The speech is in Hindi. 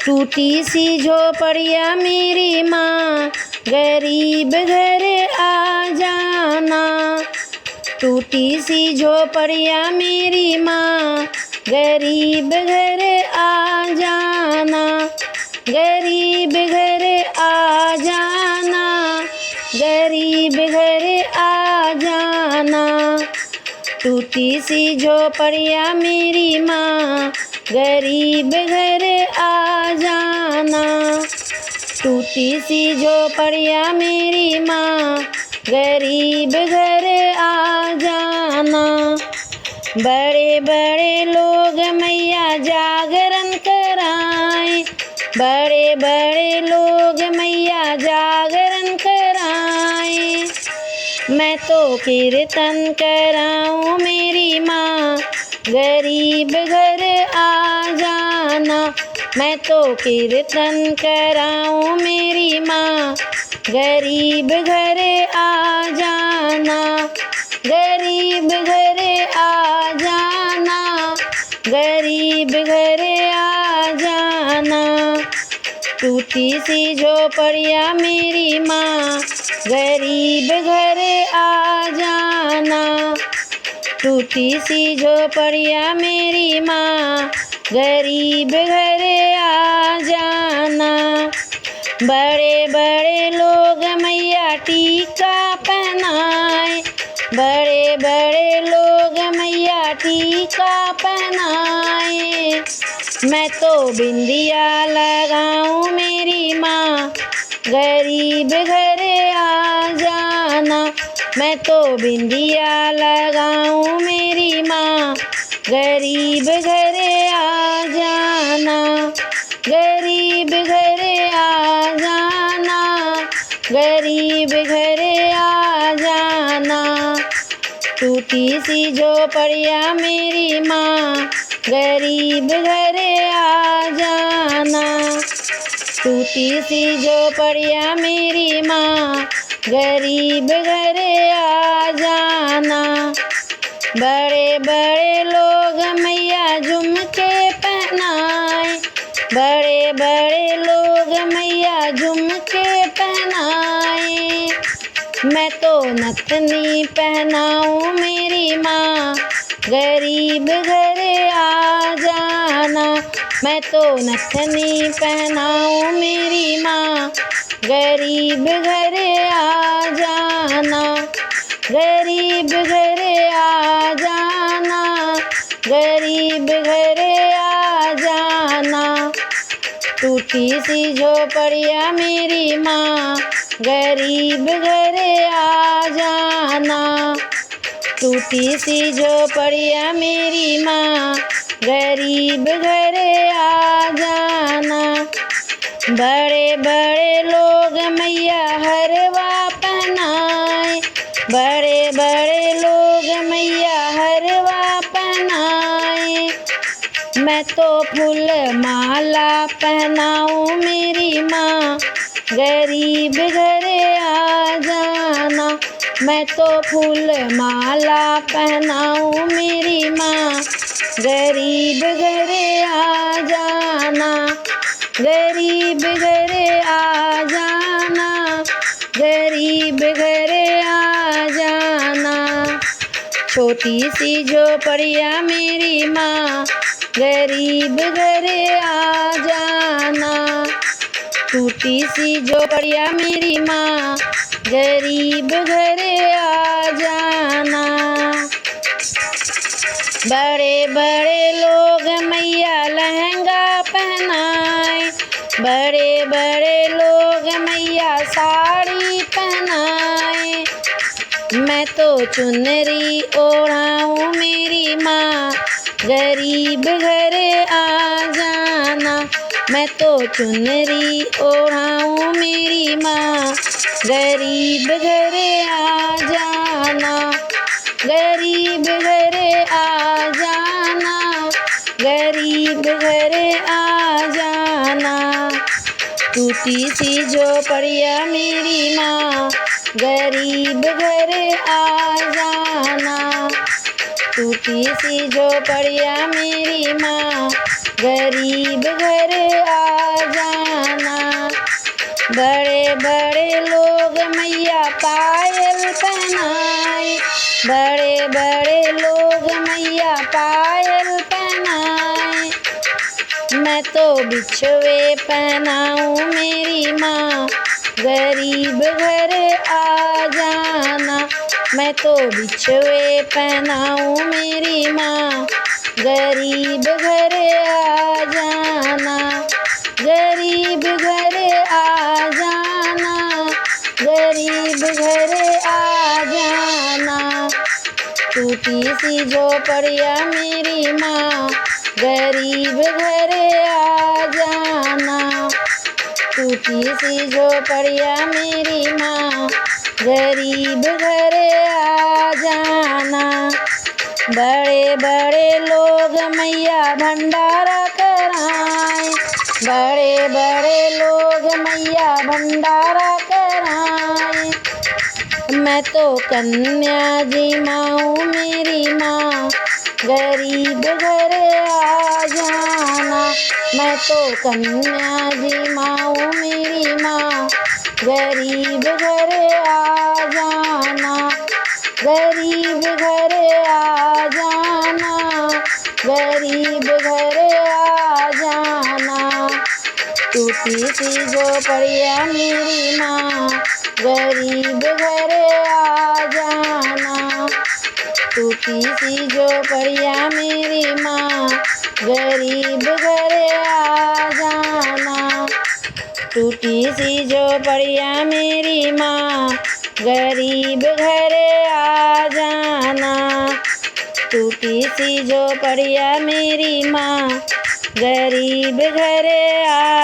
टूटी सी झोपड़िया मेरी माँ, गरीब घर आ जाना। टूटी सी झोपड़िया मेरी माँ, गरीब घर आ जाना। गरीब घर आ जाना, गरीब घर आ जाना। टूटी सी झोपड़िया मेरी माँ, गरीब घर आ जाना। टूटी सी झोपड़िया मेरी माँ, गरीब घर आ जाना। बड़े बड़े लोग मैया जागरण कराएं, बड़े बड़े लोग मैया जागरण कराएं। मैं तो कीर्तन कराऊं मेरी माँ, गरीब घर आ जाना। मैं तो कीर्तन कराऊं मेरी माँ, गरीब घर आ जाना। गरीब घर आ जाना, गरीब घर आ जाना। टूटी सी झोपड़िया मेरी माँ, गरीब घर आ जाना। टूटी सी झोपड़िया मेरी माँ, गरीब घर आ जाना। बड़े बड़े लोग मैया टीका पहनाए, बड़े बड़े लोग मैया टीका पहनाए। मैं तो बिंदिया लगाऊं मेरी माँ, गरीब घर आ जाना। मैं तो बिंदिया लगाऊं मेरी माँ, गरीब घर आ जाना। गरीब घर आ जाना, गरीब घर आ जाना। टूटी सी झोपड़िया मेरी माँ, गरीब घर आ जाना। टूटी सी झोपड़िया मेरी माँ, गरीब घर आ जाना। बड़े बड़े लोग मैया झुमके पहनाए, बड़े बड़े लोग मैया झुमके पहनाए। मैं तो नथनी पहनाऊं मेरी माँ, गरीब घर आ जाना। मैं तो नथनी पहनाऊं मेरी माँ, गरीब घर आ जाना। गरीब घर आ जाना, गरीब घर आ जाना। टूटी सी झोपड़िया मेरी माँ, गरीब घर आ जाना। टूटी सी झोपड़िया मेरी माँ, गरीब घर आ जाना। बड़े बड़े लोग मैया हरवा पहनाए, बड़े बड़े लोग मैया हरवा पहनाए। मैं तो फूल माला पहनाऊं मेरी माँ, गरीब घर आ जाना। मैं तो फूल माला पहनाऊं मेरी माँ, गरीब घर आ जाना। गरीब घर आ जाना, गरीब घर आ जाना। छोटी सी झोपड़िया मेरी माँ, गरीब घर आ जाना। टूटी सी झोपड़िया मेरी माँ, गरीब घर आ जाना। बड़े बड़े लोग मैया लहंगा पहनाए, बड़े बड़े लोग मैया साड़ी पहनाए। मैं तो चुनरी ओढ़ाऊं मेरी माँ, गरीब घर आ जाना। मैं तो चुनरी ओढ़ाऊं मेरी माँ, गरीब घर आ जाना। गरीब घर आ जाना, गरीब घर आ जाना। टूटी सी झोपड़िया मेरी माँ, गरीब घर आ जाना। टूटी सी झोपड़िया मेरी माँ, गरीब घर आ बड़े बड़े लोग मैया पायल पहनाए, बड़े बड़े लोग मैया पायल पहनाए। मैं तो बिछुए पहनाऊँ मेरी माँ, गरीब घर आ जाना। मैं तो बिछुए पहनाऊँ मेरी माँ, गरीब घर आ जाना। गरीब घर आ जाना, गरीब घर आ जाना। टूटी सी झोपड़िया मेरी माँ, गरीब घर आ जाना। टूटी सी झोपड़िया मेरी माँ, गरीब घर आ जाना। बड़े बड़े लोग मैया भंडारा कराएं, बड़े बड़े लोग मैया भंडारा कराएं। मैं तो कन्या जी माँ हूँ मेरी माँ, गरीब घर आ जाना। मैं तो कन्या जी माँ हूँ मेरी माँ, गरीब घर आ जाना। गरीब घर आ जाना, गरीब घर आ जाना। टूटी सी झोपड़िया मेरी माँ, गरीब घर आ जाना। टूटी सी झोपड़िया मेरी माँ, गरीब घर आ जाना। टूटी सी झोपड़िया मेरी माँ, गरीब घर आ जाना। टूटी सी झोपड़िया मेरी माँ, गरीब घर आ